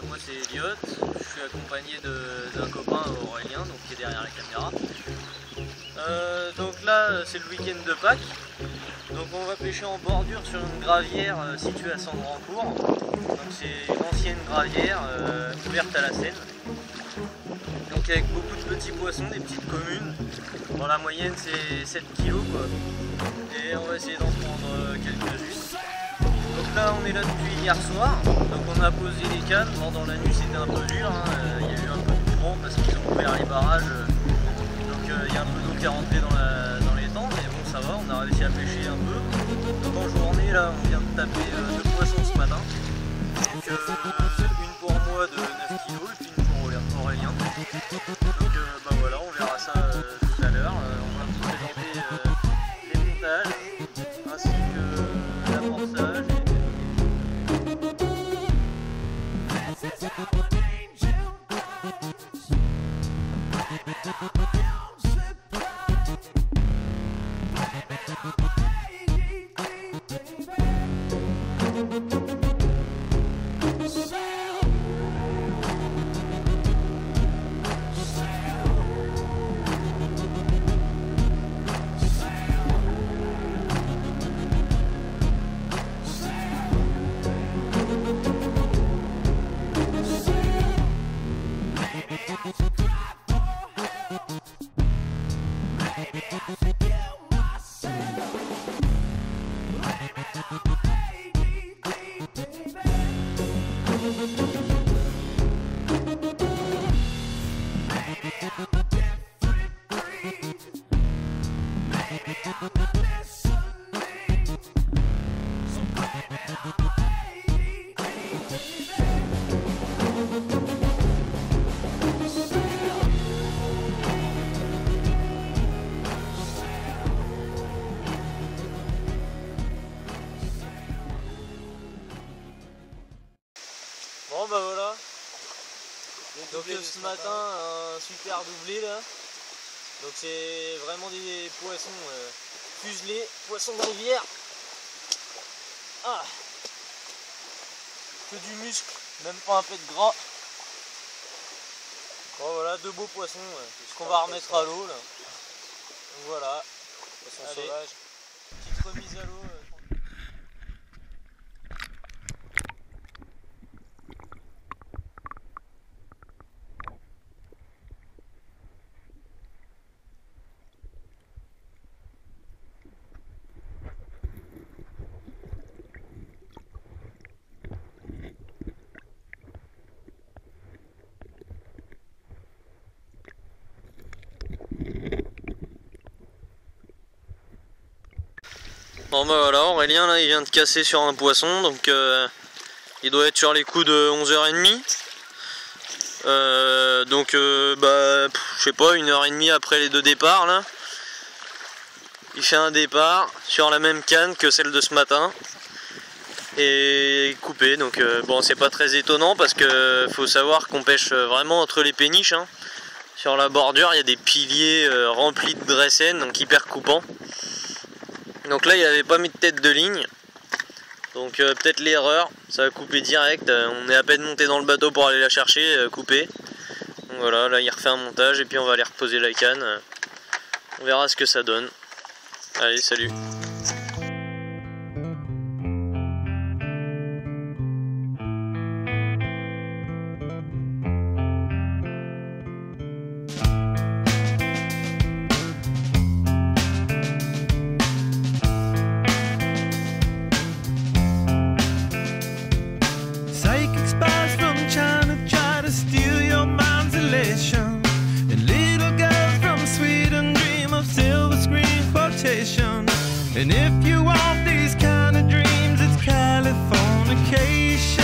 moi c'est Elliot, je suis accompagné d'un copain Aurélien donc, qui est derrière la caméra. Donc là c'est le week-end de Pâques, donc on va pêcher en bordure sur une gravière située à Sandrancourt. Donc c'est une ancienne gravière ouverte à la Seine. Donc avec beaucoup de petits poissons, des petites communes. Dans la moyenne c'est 7 kg quoi. Et on va essayer d'en prendre quelques-unes. Donc là on est là depuis hier soir, donc on a posé les cannes. Bon, dans la nuit c'était un peu dur, hein. Il y a eu un peu de courant parce qu'ils ont ouvert les barrages. Donc il y a un peu d'eau qui est rentrée dans les temps, mais bon ça va, on a réussi à pêcher un peu. Donc en journée là on vient de taper 2 poissons ce matin. Donc une pour moi de 9 kg et puis une pour Aurélien. Donc bah voilà, on verra ça tout à l'heure. On va vous présenter les montages ainsi que l'amorçage. Bon bah voilà, donc ce matin un super doublé là, donc c'est vraiment des poissons fuselés, poissons de rivière, que du muscle, même pas un peu de gras. Bon voilà, 2 beaux poissons qu'on va remettre à l'eau là, donc voilà, poisson sauvage, petite remise à l'eau. Bon bah voilà, Aurélien là il vient de casser sur un poisson, donc il doit être sur les coups de 11h30. Donc bah je sais pas, 1h30 après les 2 départs là. Il fait un départ sur la même canne que celle de ce matin. Et coupé, donc bon c'est pas très étonnant parce que faut savoir qu'on pêche vraiment entre les péniches, hein. Sur la bordure il y a des piliers remplis de dressène, donc hyper coupants. Donc là il n'avait pas mis de tête de ligne, donc peut-être l'erreur, ça a coupé direct, on est à peine monté dans le bateau pour aller la chercher, coupé. Donc voilà, là il refait un montage et puis on va aller reposer la canne, on verra ce que ça donne. Allez, salut. And if you want these kind of dreams, it's Californication.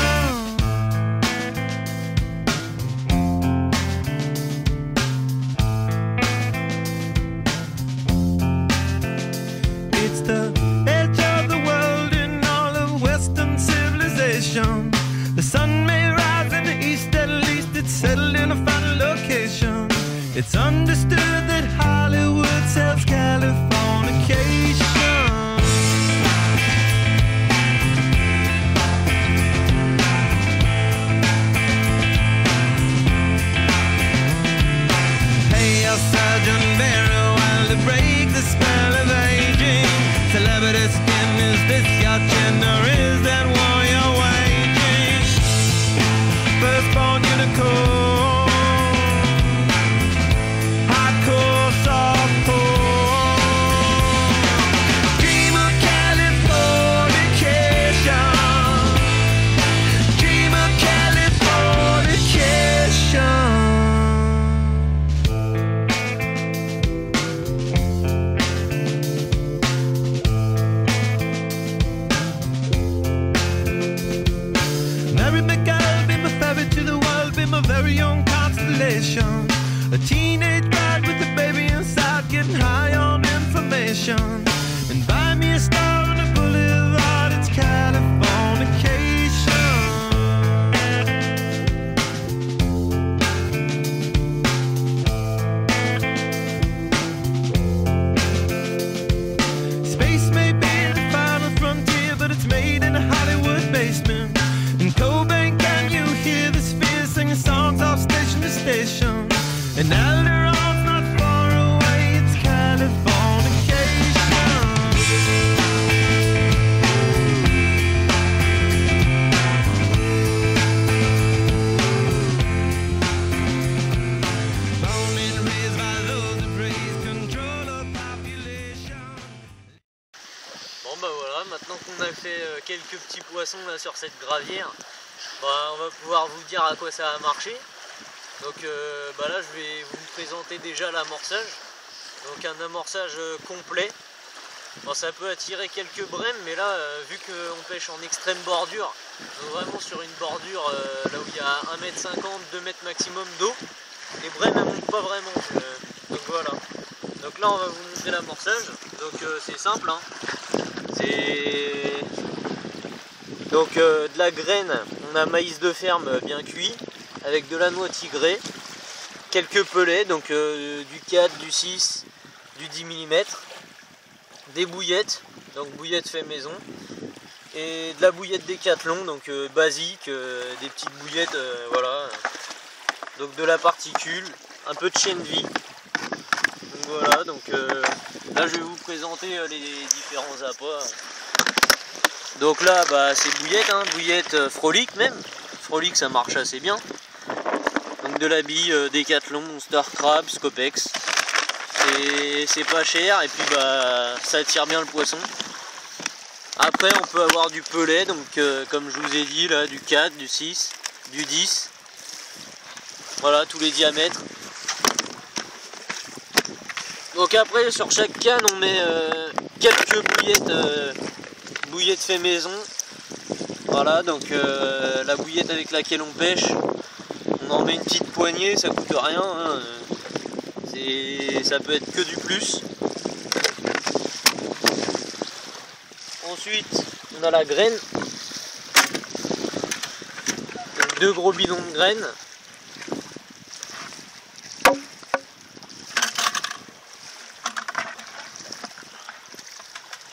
It's the edge of the world in all of Western civilization. The sun may rise in the east, at least it's settled in a final location. It's understood that Hollywood sells Californication. population. A teenage bride with a baby inside, getting high on information. And buy me a star on a boulevard, it's Californication. Space may be the final frontier, but it's made in a Hollywood basement. In Cobain, can you hear the spheres singing songs off station to station? And Alderon's not far away, it's Californication. Born and raised by those that praise control of population. Bon bah voilà, maintenant qu'on a fait quelques petits poissons là sur cette gravière, bah, on va pouvoir vous dire à quoi ça a marché. Donc bah là je vais vous présenter déjà l'amorçage. Donc un amorçage complet. Bon, ça peut attirer quelques brèmes, mais là vu qu'on pêche en extrême bordure, donc vraiment sur une bordure là où il y a 1,50 m, 2 m maximum d'eau, les brèmes elles montent pas vraiment. Donc voilà. Donc là on va vous montrer l'amorçage. Donc c'est simple, hein. C'est donc de la graine, on a maïs de ferme bien cuit, avec de la noix tigrée, quelques pelets, donc du 4, du 6, du 10 mm, des bouillettes, donc bouillettes fait maison, et de la bouillette Décathlon, donc basique, des petites bouillettes, voilà, donc de la particule, un peu de chêne vie. Donc voilà, donc là je vais vous présenter les différents appâts. Donc là bah, c'est bouillette, hein, bouillette Frolic même. Frolic ça marche assez bien. Donc de la bille Décathlon, Monster Crab, Scopex. C'est pas cher et puis bah ça attire bien le poisson. Après on peut avoir du pelet, donc comme je vous ai dit là, du 4, du 6, du 10. Voilà tous les diamètres. Donc après sur chaque canne on met quelques bouillettes fait maison. Voilà, donc la bouillette avec laquelle on pêche, on en met une petite poignée, ça coûte rien, hein. Ça peut être que du plus. Ensuite on a la graine, donc 2 gros bidons de graines.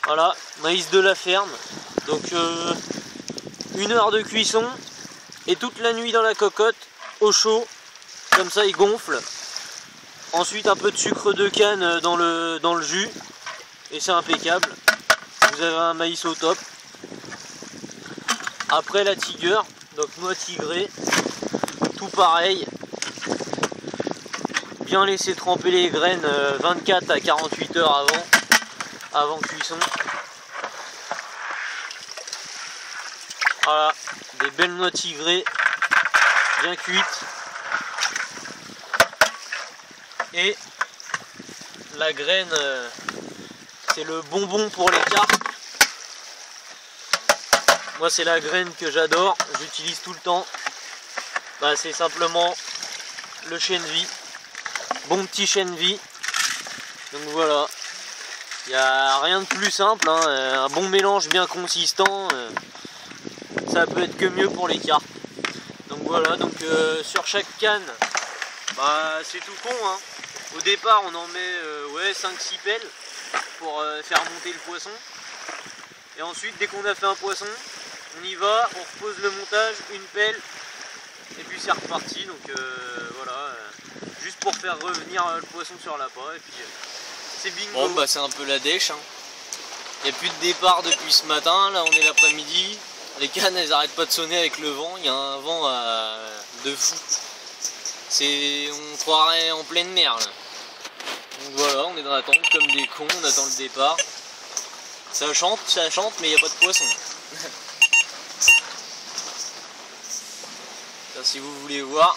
Voilà, maïs de la ferme, donc 1 heure de cuisson et toute la nuit dans la cocotte au chaud, comme ça il gonfle. Ensuite un peu de sucre de canne dans le jus et c'est impeccable. Vous avez un maïs au top. Après la tigueur, donc noix tigrée, tout pareil. Bien laisser tremper les graines 24 à 48 heures avant cuisson. Voilà, des belles noix tigrées, bien cuites. Et la graine, c'est le bonbon pour les carpes. Moi c'est la graine que j'adore, j'utilise tout le temps. Bah, c'est simplement le chêne vie, bon petit chêne vie. Donc voilà, il n'y a rien de plus simple, hein. Un bon mélange bien consistant, ça peut être que mieux pour les carpes. Donc voilà, donc sur chaque canne, bah, c'est tout con, hein. Au départ on en met ouais, 5-6 pelles pour faire monter le poisson. Et ensuite dès qu'on a fait un poisson, on y va, on repose le montage, une pelle, et puis c'est reparti. Donc voilà, juste pour faire revenir le poisson sur l'appât, et puis c'est bingo. Bon bah c'est un peu la dèche, hein. Il n'y a plus de départ depuis ce matin, là on est l'après-midi. Les cannes elles arrêtent pas de sonner avec le vent, il y a un vent de fou. On croirait en pleine mer là. Donc voilà, on est dans l'attente comme des cons, on attend le départ. Ça chante, mais il n'y a pas de poisson. Là, si vous voulez voir,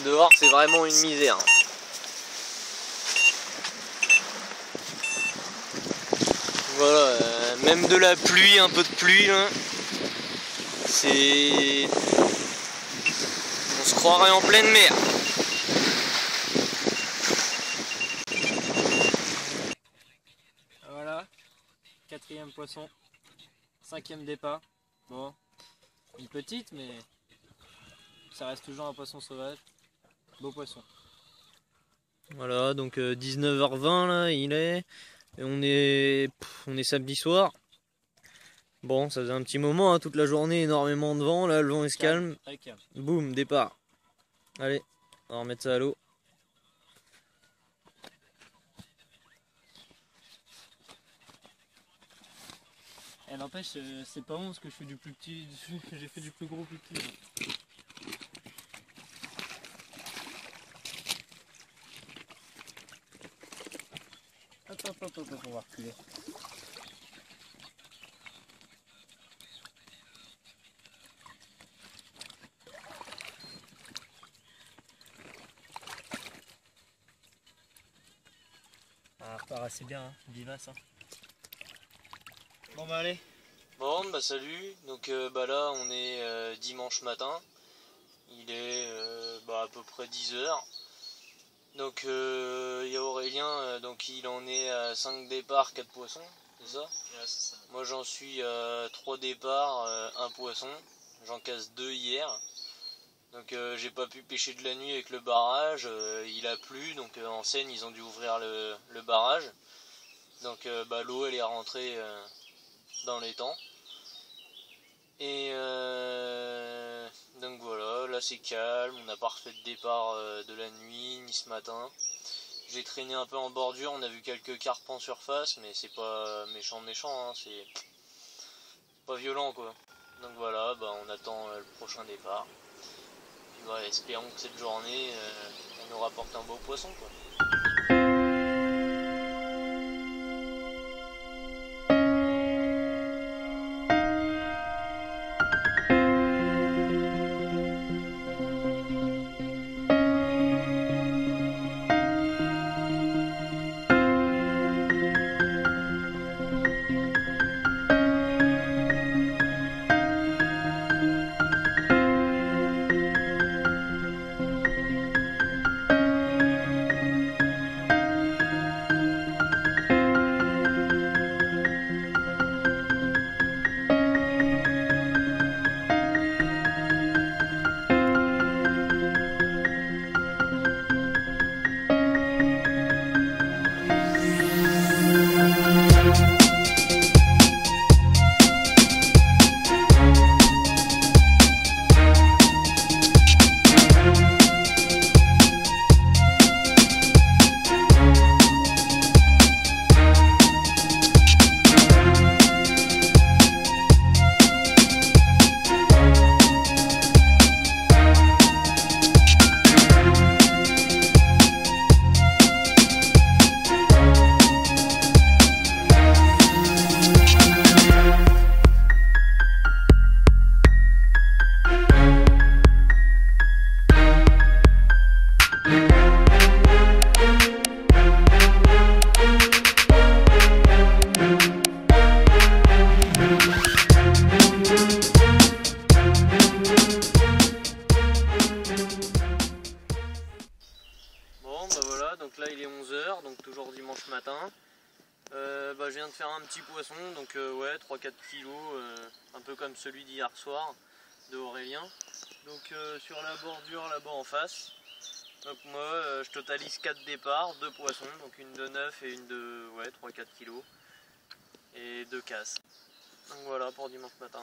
dehors c'est vraiment une misère. Voilà, même de la pluie, un peu de pluie là. On se croirait en pleine mer. 4e poisson, 5e départ. Bon, une petite, mais ça reste toujours un poisson sauvage. Beau poisson. Voilà, donc 19h20 là, il est. Et on est samedi soir. Bon, ça faisait un petit moment, hein, toute la journée, énormément de vent. Là, le vent il se calme. Très calme. Boum, départ. Allez, on va remettre ça à l'eau. Et n'empêche, c'est pas bon parce que je fais du plus petit, j'ai fait du plus gros plus petit. Hop, on va reculer. Ah, repart assez bien, hein, vivace. Hein. Bon bah allez. Bon bah salut, donc bah là on est dimanche matin, il est à peu près 10h. Donc il y a Aurélien, donc il en est à 5 départs, 4 poissons, c'est ça? Ouais, c'est ça. Moi j'en suis à 3 départs, 1 poisson, j'en casse 2 hier. Donc j'ai pas pu pêcher de la nuit avec le barrage, il a plu, donc en Seine ils ont dû ouvrir le barrage. Donc l'eau elle est rentrée dans les temps. Et donc voilà, là c'est calme, on n'a pas refait de départ de la nuit ni ce matin. J'ai traîné un peu en bordure, on a vu quelques carpes en surface, mais c'est pas méchant, hein, c'est pas violent quoi. Donc voilà, on attend le prochain départ. Puis voilà, espérons que cette journée elle nous rapporte un beau poisson quoi. Donc là il est 11h, donc toujours dimanche matin. Je viens de faire un petit poisson, donc ouais 3-4 kilos, un peu comme celui d'hier soir de Aurélien. Donc sur la bordure là-bas en face. Donc moi je totalise 4 départs, 2 poissons, donc une de 9 et une de 3-4 kilos. Et 2 casses. Donc voilà pour dimanche matin.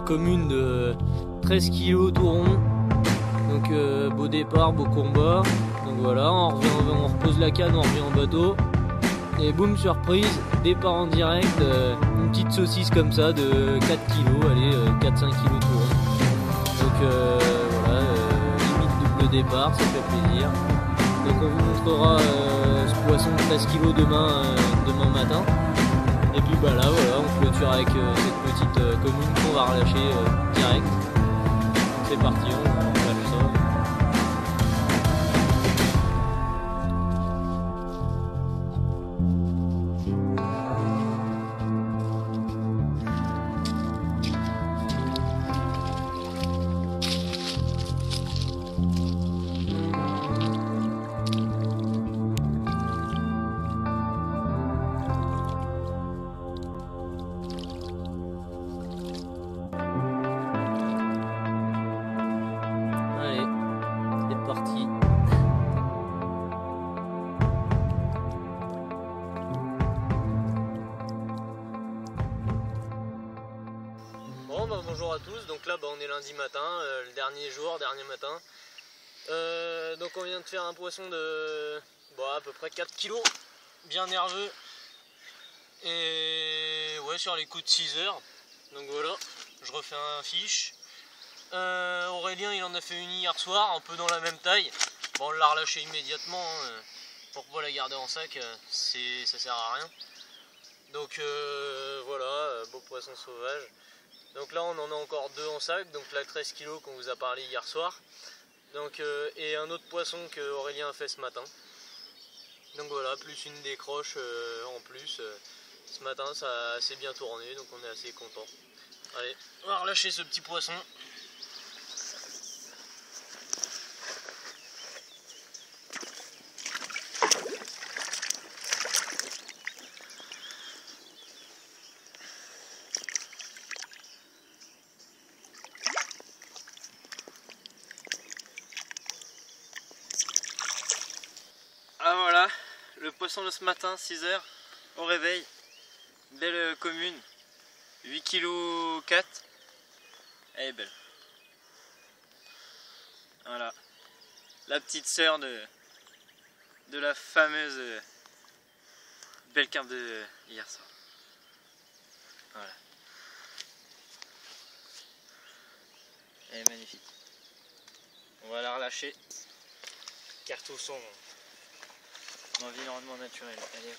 commune de 13 kg tout rond. Donc beau départ, beau combat. Donc voilà, on repose la canne, on revient en bateau. Et boum, surprise, départ en direct, une petite saucisse comme ça de 4 kg, allez, 4-5 kg tout rond. Donc voilà, limite double départ, ça fait plaisir. Donc on vous montrera ce poisson de 13 kg demain matin. Et puis bah là voilà, on clôture avec cette petite commune qu'on va relâcher direct. Donc c'est parti, on relâche ça. Parti. Bon bah bonjour à tous, donc là bah, on est lundi matin, le dernier matin. Donc on vient de faire un poisson de à peu près 4 kg, bien nerveux. Et ouais, sur les coups de 6 heures. Donc voilà, je refais un fiche. Aurélien il en a fait une hier soir, un peu dans la même taille. Bon, on l'a relâché immédiatement, hein, pour pas la garder en sac, ça sert à rien. Donc voilà, beau poisson sauvage. Donc là on en a encore 2 en sac, donc la 13 kg qu'on vous a parlé hier soir. Donc, et un autre poisson que Aurélien a fait ce matin. Donc voilà, plus une décroche en plus. Ce matin ça a assez bien tourné, donc on est assez content. Allez, on va relâcher ce petit poisson. Ah voilà, le poisson de ce matin, 6 heures, au réveil, belle commune, 8 kg 4, elle est belle. Voilà, la petite sœur de la fameuse belle carpe de hier soir. Voilà. Elle est magnifique. On va la relâcher, car tout son environnement naturel. Allez.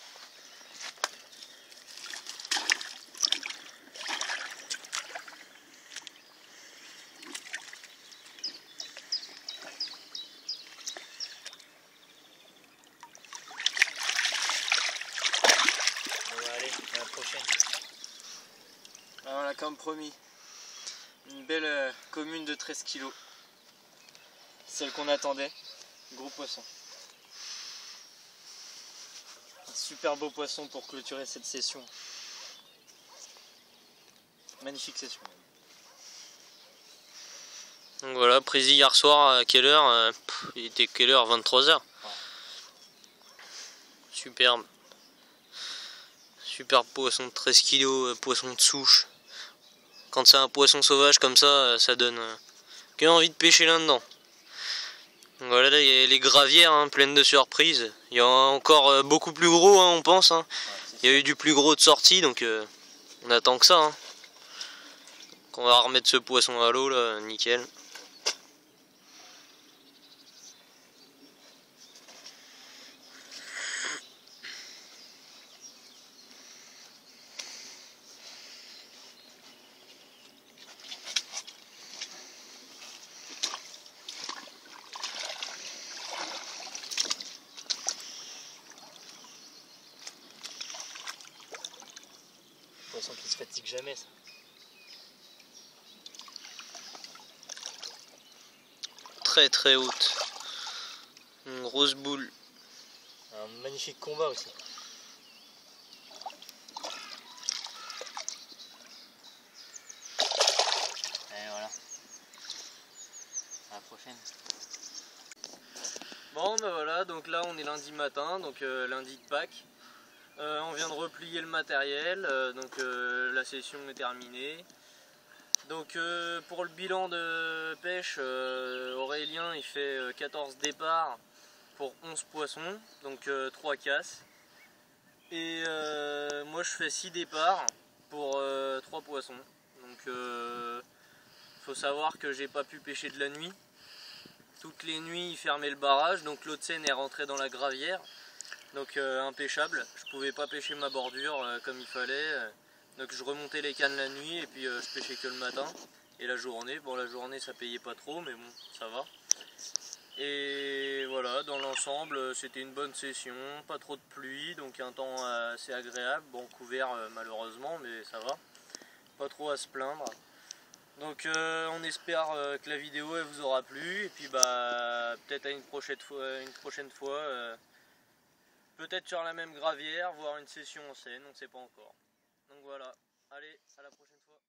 On va aller à la prochaine. Alors là, comme promis, une belle commune de 13 kg. Celle qu'on attendait. Gros poisson. Super beau poisson pour clôturer cette session. Magnifique session. Donc voilà, prise hier soir à quelle heure? Il était quelle heure? 23 h. Superbe. Superbe poisson de 13 kg, poisson de souche. Quand c'est un poisson sauvage comme ça, ça donne que envie de pêcher là-dedans. Voilà, là, il y a les gravières hein, pleines de surprises. Il y en a encore beaucoup plus gros, hein, on pense. Hein. Il y a eu du plus gros de sortie, donc on attend que ça. Hein. On va remettre ce poisson à l'eau, là, nickel. Poisson qui se fatigue jamais, ça. Très très haute. Une grosse boule. Un magnifique combat aussi. Et voilà. À la prochaine. Bon ben voilà, donc là on est lundi matin, donc lundi de Pâques. On vient de replier le matériel, donc la session est terminée. Donc pour le bilan de pêche, Aurélien il fait 14 départs pour 11 poissons, donc 3 casses. Et moi je fais 6 départs pour 3 poissons. Donc faut savoir que j'ai pas pu pêcher de la nuit. Toutes les nuits il fermait le barrage, donc l'eau de Seine est rentrée dans la gravière. Donc impêchable, je pouvais pas pêcher ma bordure comme il fallait. Donc je remontais les cannes la nuit et puis je pêchais que le matin. Et la journée, bon la journée ça payait pas trop mais bon ça va. Et voilà, dans l'ensemble c'était une bonne session, pas trop de pluie, donc un temps assez agréable. Bon couvert malheureusement mais ça va, pas trop à se plaindre. Donc on espère que la vidéo elle vous aura plu et puis bah peut-être à une prochaine fois, peut-être sur la même gravière, voire une session en Seine, on ne sait pas encore. Donc voilà, allez, à la prochaine fois.